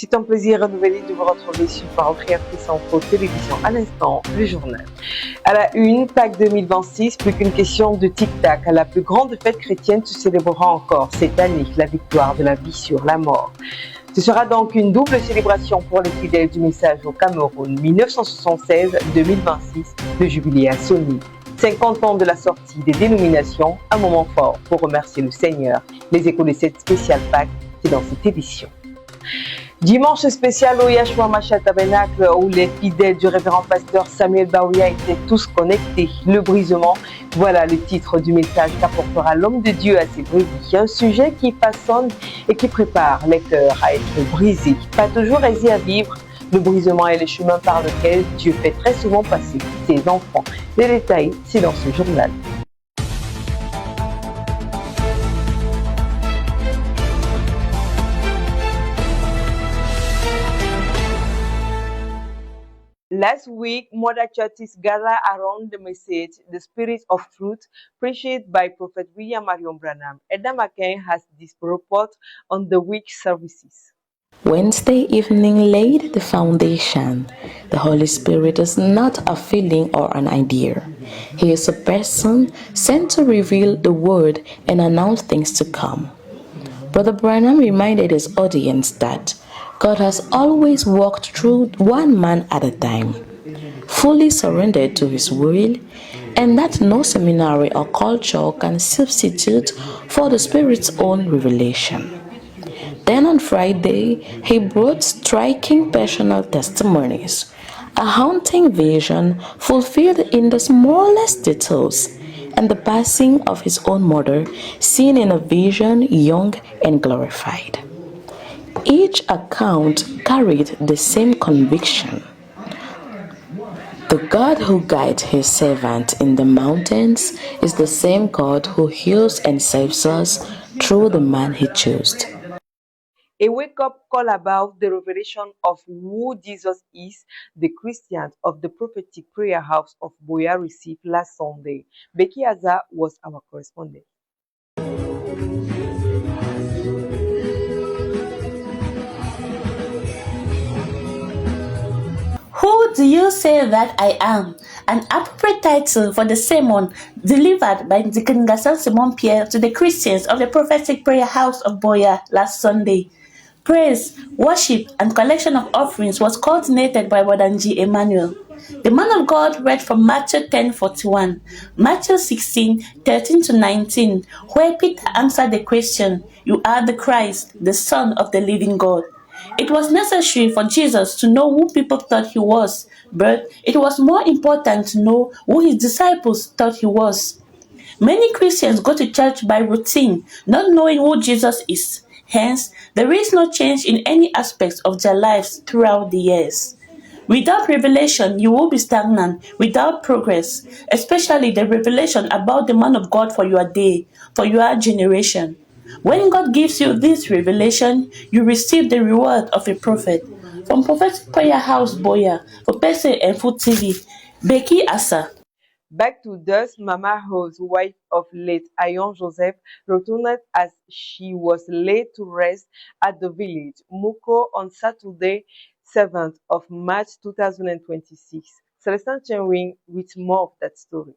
C'est un plaisir renouvelé de vous retrouver sur Parentry Afrique Info Télévision. À l'instant, le journal. À la une, Pâques 2026, plus qu'une question de tic-tac. La plus grande fête chrétienne se célébrera encore cette année, la victoire de la vie sur la mort. Ce sera donc une double célébration pour les fidèles du message au Cameroun. 1976-2026, le jubilé a sonné. 50 ans de la sortie des dénominations, un moment fort pour remercier le Seigneur. Les échos de cette spéciale Pâques, c'est dans cette édition. Dimanche spécial au Yahshua Mashiach Tabernacle où les fidèles du révérend pasteur Samuel Baouya étaient tous connectés. Le brisement, voilà le titre du message qu'apportera l'homme de Dieu à ses brebis. Un sujet qui façonne et qui prépare les cœurs à être brisés. Pas toujours aisé à vivre, le brisement est le chemin par lequel Dieu fait très souvent passer ses enfants. Les détails, c'est dans ce journal. Last week, Mother churches gathered around the message, The Spirit of Truth, preached by Prophet William Marion Branham. Edna McCain has this report on the week services. Wednesday evening laid the foundation. The Holy Spirit is not a feeling or an idea. He is a person sent to reveal the word and announce things to come. Brother Branham reminded his audience that God has always walked through one man at a time, fully surrendered to his will, and that no seminary or culture can substitute for the Spirit's own revelation. Then on Friday, he brought striking personal testimonies, a haunting vision fulfilled in the smallest details, and the passing of his own mother, seen in a vision young and glorified. Each account carried the same conviction. The God who guides his servant in the mountains is the same God who heals and saves us through the man he chose. A wake-up call about the revelation of who Jesus is, the Christians of the prophetic prayer house of Boya received last Sunday. Becky Aza was our correspondent. Who do you say that I am? An appropriate title for the sermon delivered by Deacon Gaston Simon Pierre to the Christians of the prophetic prayer house of Boya last Sunday. Praise, worship, and collection of offerings was coordinated by Wadanji Emmanuel. The man of God read from Matthew 10:41, Matthew 16:13-19, where Peter answered the question, "You are the Christ, the Son of the living God." It was necessary for Jesus to know who people thought he was, but it was more important to know who his disciples thought he was. Many Christians go to church by routine, not knowing who Jesus is. Hence, there is no change in any aspects of their lives throughout the years. Without revelation, you will be stagnant, without progress, especially the revelation about the man of God for your day, for your generation. When God gives you this revelation, you receive the reward of a prophet. From Prophetic Prayer House Boya, for Pese and Food TV, Becky Asa. Back to dust, Mama Rose, wife of late Ayon Joseph, returned as she was laid to rest at the village Muko on Saturday, 7th of March 2026. Celestin Chenwing with more of that story.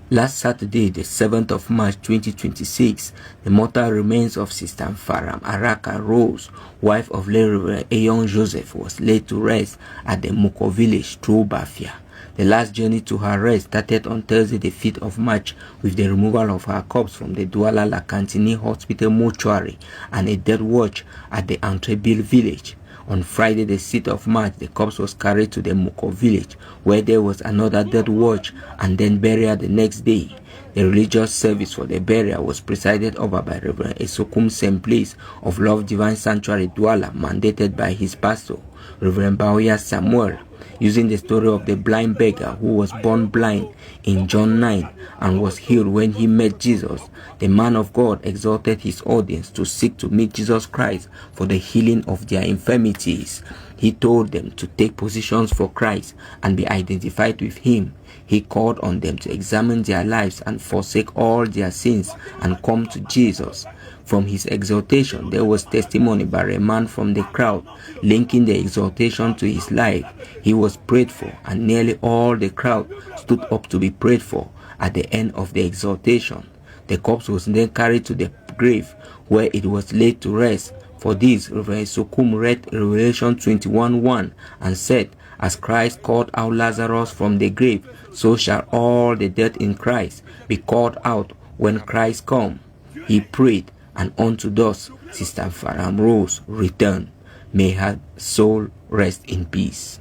Last Saturday, the 7th of March 2026, the mortal remains of Sister Faram Araka Rose, wife of late Reverend Ayon Joseph, was laid to rest at the Muko village through Bafia. The last journey to her rest started on Thursday, the 5th of March, with the removal of her corpse from the Douala Lakantini Hospital mortuary and a death watch at the Entrebil village. On Friday, the 6th of March, the corpse was carried to the Muko village, where there was another death watch and then burial the next day. The religious service for the burial was presided over by Reverend Esokum Semplis of Love Divine Sanctuary Douala, mandated by his pastor, Reverend Baoya Samuel, using the story of the blind beggar who was born blind in John 9 and was healed when he met Jesus. The man of God exhorted his audience to seek to meet Jesus Christ for the healing of their infirmities. He told them to take positions for Christ and be identified with him. He called on them to examine their lives and forsake all their sins and come to Jesus. From his exhortation, there was testimony by a man from the crowd, linking the exhortation to his life. He was prayed for, and nearly all the crowd stood up to be prayed for at the end of the exhortation. The corpse was then carried to the grave, where it was laid to rest. For this, Reverend Sokum read Revelation 21:1 and said, "As Christ called out Lazarus from the grave, so shall all the dead in Christ be called out when Christ comes." He prayed, and unto thus Sister Faram Rose returned. May her soul rest in peace.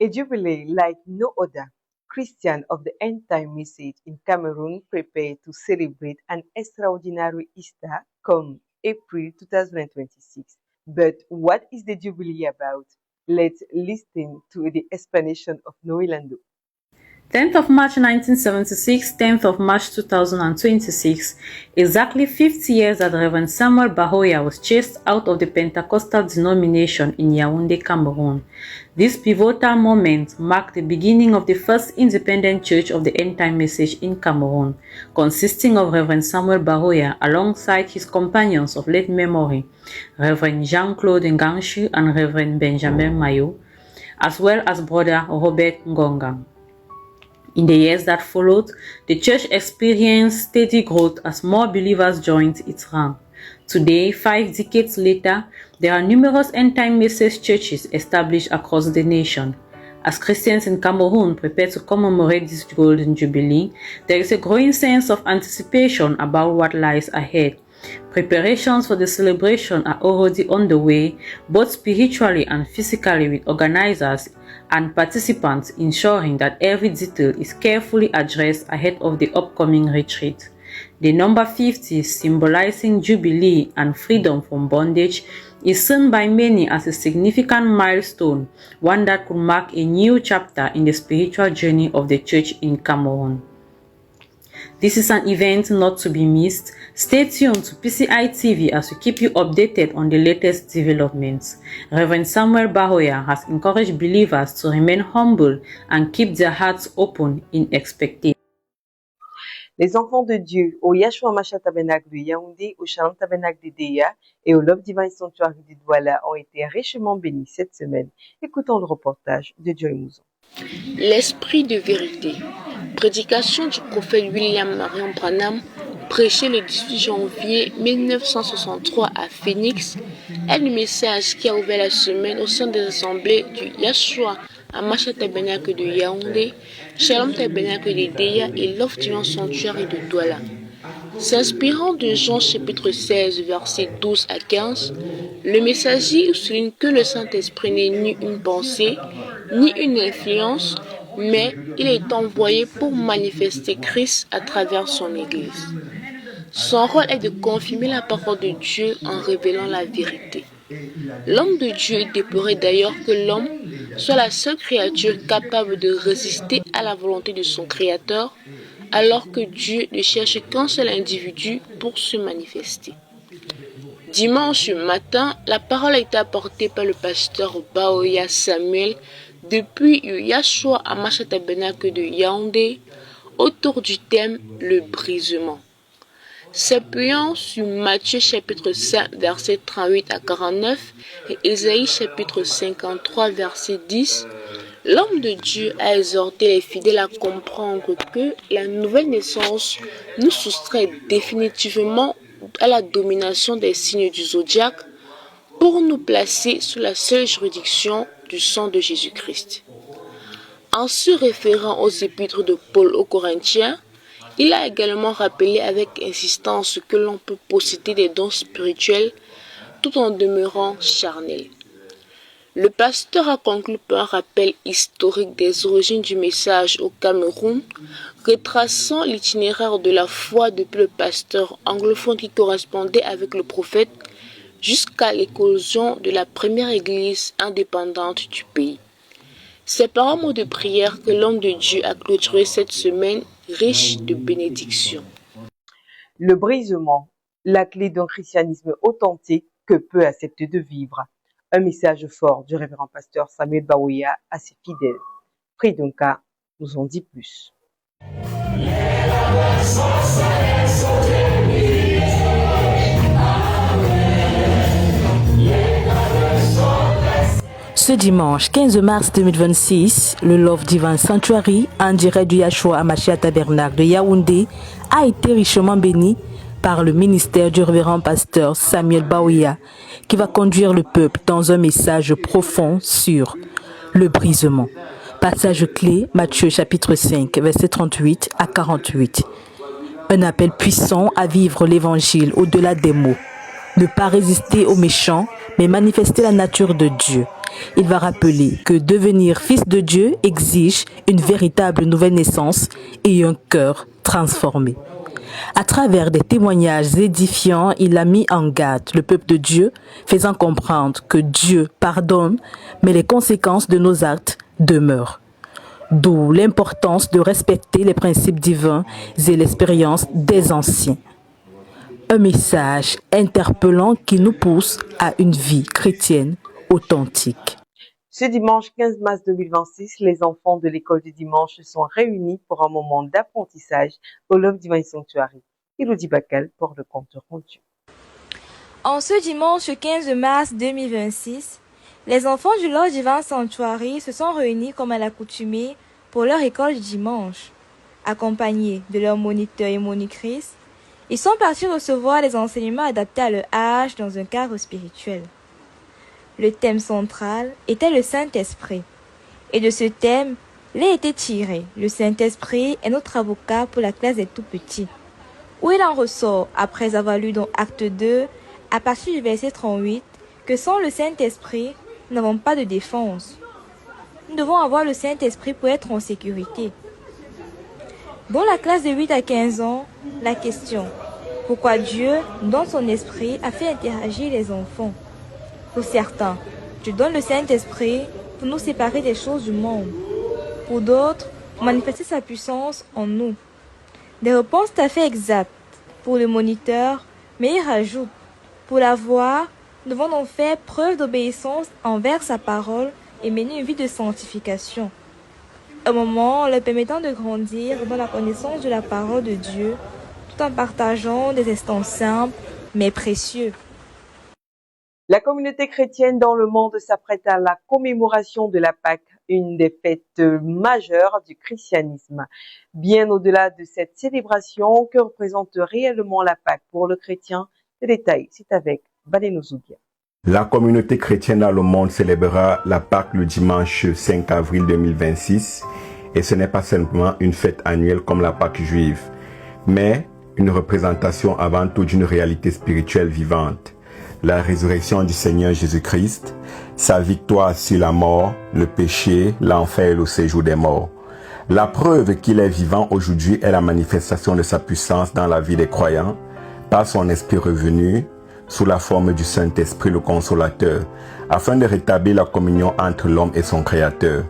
A jubilee like no other, Christians of the End Time Message in Cameroon prepare to celebrate an extraordinary Easter come April 2026. But what is the jubilee about? Let's listen to the explanation of Noelando. 10th of March 1976, 10th of March 2026, exactly 50 years that Reverend Samuel Bahoya was chased out of the Pentecostal denomination in Yaoundé, Cameroon. This pivotal moment marked the beginning of the first independent church of the End Time Message in Cameroon, consisting of Reverend Samuel Bahoya alongside his companions of late memory, Reverend Jean-Claude Nganshu and Reverend Benjamin Mayo, as well as Brother Robert Ngonga. In the years that followed, the church experienced steady growth as more believers joined its rank. Today, 5 decades later, there are numerous end-time message churches established across the nation. As Christians in Cameroon prepare to commemorate this golden jubilee, there is a growing sense of anticipation about what lies ahead. Preparations for the celebration are already underway, both spiritually and physically, with organizers and participants ensuring that every detail is carefully addressed ahead of the upcoming retreat. The number 50, symbolizing jubilee and freedom from bondage, is seen by many as a significant milestone, one that could mark a new chapter in the spiritual journey of the church in Cameroon. This is an event not to be missed. Stay tuned to PCI TV as we keep you updated on the latest developments. Reverend Samuel Bahoya has encouraged believers to remain humble and keep their hearts open in expectation. Les enfants de Dieu au Yahshua Mashiach Tabernacle de Yaoundé, au Shalom Tabernacle de Deya et au Love Divine Sanctuary de Douala ont été richement bénis cette semaine. Écoutons le reportage de Joy Mouzon. L'esprit de vérité. Prédication du prophète William Marion Branham, prêché le 18 janvier 1963 à Phoenix, est le message qui a ouvert la semaine au sein des assemblées du Yahshua Mashiach Tabernacle de Yaoundé, Shalom Tabernacle de Deya et Love Divine Sanctuary de Douala. S'inspirant de Jean chapitre 16, versets 12 à 15, le messager souligne que le Saint-Esprit n'est ni une pensée, ni une influence, mais il est envoyé pour manifester Christ à travers son Église. Son rôle est de confirmer la parole de Dieu en révélant la vérité. L'homme de Dieu déplorait d'ailleurs que l'homme soit la seule créature capable de résister à la volonté de son Créateur, alors que Dieu ne cherche qu'un seul individu pour se manifester. Dimanche matin, la parole a été apportée par le pasteur Bahoya Samuel depuis le Yahshua Mashiach Tabernacle de Yaoundé autour du thème « Le brisement ». S'appuyant sur Matthieu chapitre 5 versets 38 à 49 et Ésaïe chapitre 53 verset 10, l'homme de Dieu a exhorté les fidèles à comprendre que la nouvelle naissance nous soustrait définitivement à la domination des signes du zodiaque pour nous placer sous la seule juridiction du sang de Jésus-Christ. En se référant aux épîtres de Paul aux Corinthiens, il a également rappelé avec insistance que l'on peut posséder des dons spirituels tout en demeurant charnel. Le pasteur a conclu par un rappel historique des origines du message au Cameroun, retraçant l'itinéraire de la foi depuis le pasteur anglophone qui correspondait avec le prophète jusqu'à l'éclosion de la première église indépendante du pays. C'est par un mot de prière que l'homme de Dieu a clôturé cette semaine riche de bénédictions. Le brisement, la clé d'un christianisme authentique que peu accepter de vivre. Un message fort du révérend pasteur Samuel Bahoya à ses fidèles. Fridonka nous en dit plus. Ce dimanche 15 mars 2026, le Love Divine Sanctuary, en direct du Yahshua Hamashiach Tabernacle de Yaoundé, a été richement béni par le ministère du révérend pasteur Samuel Baouya, qui va conduire le peuple dans un message profond sur le brisement. Passage clé, Matthieu chapitre 5, versets 38 à 48. Un appel puissant à vivre l'évangile au-delà des mots. Ne pas résister aux méchants, mais manifester la nature de Dieu. Il va rappeler que devenir fils de Dieu exige une véritable nouvelle naissance et un cœur transformé. À travers des témoignages édifiants, il a mis en garde le peuple de Dieu, faisant comprendre que Dieu pardonne, mais les conséquences de nos actes demeurent. D'où l'importance de respecter les principes divins et l'expérience des anciens. Un message interpellant qui nous pousse à une vie chrétienne authentique. Ce dimanche 15 mars 2026, les enfants de l'école du dimanche sont réunis pour un moment d'apprentissage au Love Divine Sanctuary. Elodie Bakal pour le compte rendu. En ce dimanche 15 mars 2026, les enfants du Love Divine Sanctuary se sont réunis comme à l'accoutumée pour leur école du dimanche. Accompagnés de leurs moniteurs et monitrices, ils sont partis recevoir les enseignements adaptés à leur âge dans un cadre spirituel. Le thème central était le Saint-Esprit. Et de ce thème, il a été tiré. Le Saint-Esprit est notre avocat pour la classe des tout-petits. Où il en ressort, après avoir lu dans Acte 2, à partir du verset 38, que sans le Saint-Esprit, nous n'avons pas de défense. Nous devons avoir le Saint-Esprit pour être en sécurité. Dans la classe de 8 à 15 ans, la question « Pourquoi Dieu, dans son esprit, a fait interagir les enfants ?» Pour certains, Dieu donne le Saint-Esprit pour nous séparer des choses du monde. Pour d'autres, pour manifester sa puissance en nous. Des réponses tout à fait exactes pour le moniteur, mais il rajoute « Pour l'avoir, nous devons donc faire preuve d'obéissance envers sa parole et mener une vie de sanctification. » Un moment leur permettant de grandir dans la connaissance de la parole de Dieu, tout en partageant des instants simples, mais précieux. La communauté chrétienne dans le monde s'apprête à la commémoration de la Pâque, une des fêtes majeures du christianisme. Bien au-delà de cette célébration, que représente réellement la Pâque pour le chrétien? Le détail, c'est avec Baleno Zoudia. La communauté chrétienne dans le monde célébrera la Pâque le dimanche 5 avril 2026 et ce n'est pas simplement une fête annuelle comme la Pâque juive, mais une représentation avant tout d'une réalité spirituelle vivante. La résurrection du Seigneur Jésus-Christ, sa victoire sur la mort, le péché, l'enfer et le séjour des morts. La preuve qu'il est vivant aujourd'hui est la manifestation de sa puissance dans la vie des croyants, par son esprit revenu, sous la forme du Saint-Esprit le Consolateur, afin de rétablir la communion entre l'homme et son Créateur.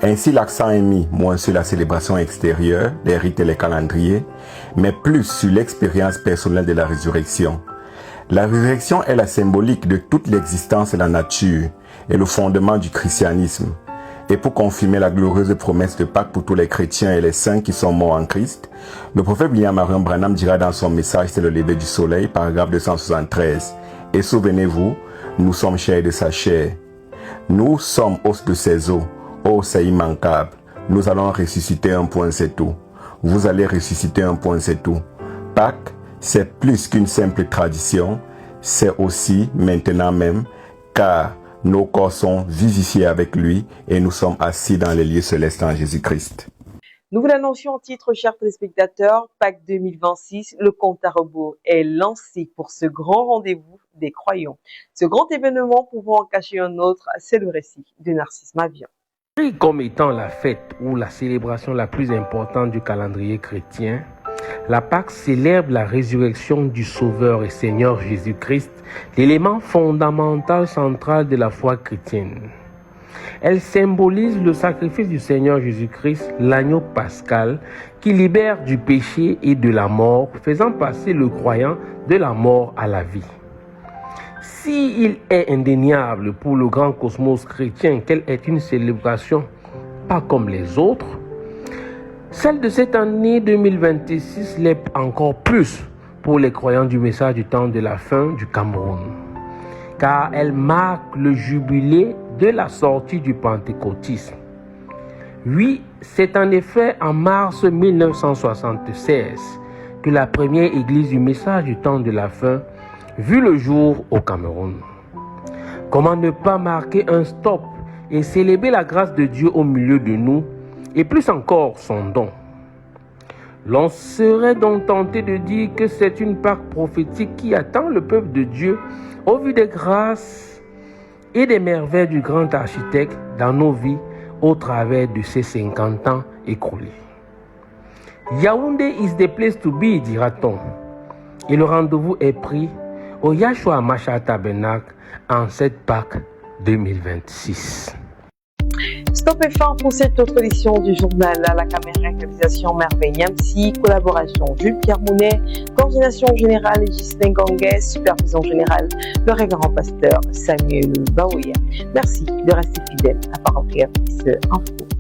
Ainsi, l'accent est mis moins sur la célébration extérieure, les rites et les calendriers, mais plus sur l'expérience personnelle de la résurrection. La résurrection est la symbolique de toute l'existence et la nature, et le fondement du christianisme. Et pour confirmer la glorieuse promesse de Pâques pour tous les chrétiens et les saints qui sont morts en Christ, le prophète William Marion Branham dira dans son message C'est le lever du soleil, paragraphe 273. Et souvenez-vous, nous sommes chairs de sa chair. Nous sommes os de ses os. Oh, c'est immanquable. Nous allons ressusciter un point, c'est tout. Vous allez ressusciter un point, c'est tout. Pâques, c'est plus qu'une simple tradition, c'est aussi maintenant même, car nos corps sont vivifiés avec lui et nous sommes assis dans les lieux célestes en Jésus-Christ. Nous vous l'annoncions en titre, chers téléspectateurs, Pâques 2026, le compte à rebours est lancé pour ce grand rendez-vous des croyants. Ce grand événement pouvant en cacher un autre, c'est le récit de Narcisse Mavian. Comme étant la fête ou la célébration la plus importante du calendrier chrétien, la Pâque célèbre la résurrection du Sauveur et Seigneur Jésus-Christ, l'élément fondamental central de la foi chrétienne. Elle symbolise le sacrifice du Seigneur Jésus-Christ, l'agneau pascal, qui libère du péché et de la mort, faisant passer le croyant de la mort à la vie. S'il est indéniable pour le grand cosmos chrétien qu'elle est une célébration pas comme les autres, celle de cette année 2026 l'est encore plus pour les croyants du message du temps de la fin du Cameroun, car elle marque le jubilé de la sortie du pentecôtisme. Oui, c'est en effet en mars 1976 que la première église du message du temps de la fin vit le jour au Cameroun. Comment ne pas marquer un stop et célébrer la grâce de Dieu au milieu de nous et plus encore son don? L'on serait donc tenté de dire que c'est une Pâque prophétique qui attend le peuple de Dieu au vu des grâces et des merveilles du grand architecte dans nos vies au travers de ces 50 ans écoulés. Yaoundé is the place to be, dira-t-on. Et le rendez-vous est pris au Yahshua Mashiach Tabernacle en cette Pâque 2026. Stop et fin pour cette autre édition du journal. À la caméra, réalisation Merveille Niamsi, collaboration Jules-Pierre Mounet, coordination générale Ghislain Ganguet, supervision générale le révérend pasteur Samuel Baouya. Merci de rester fidèle à Parole Créatrice Info.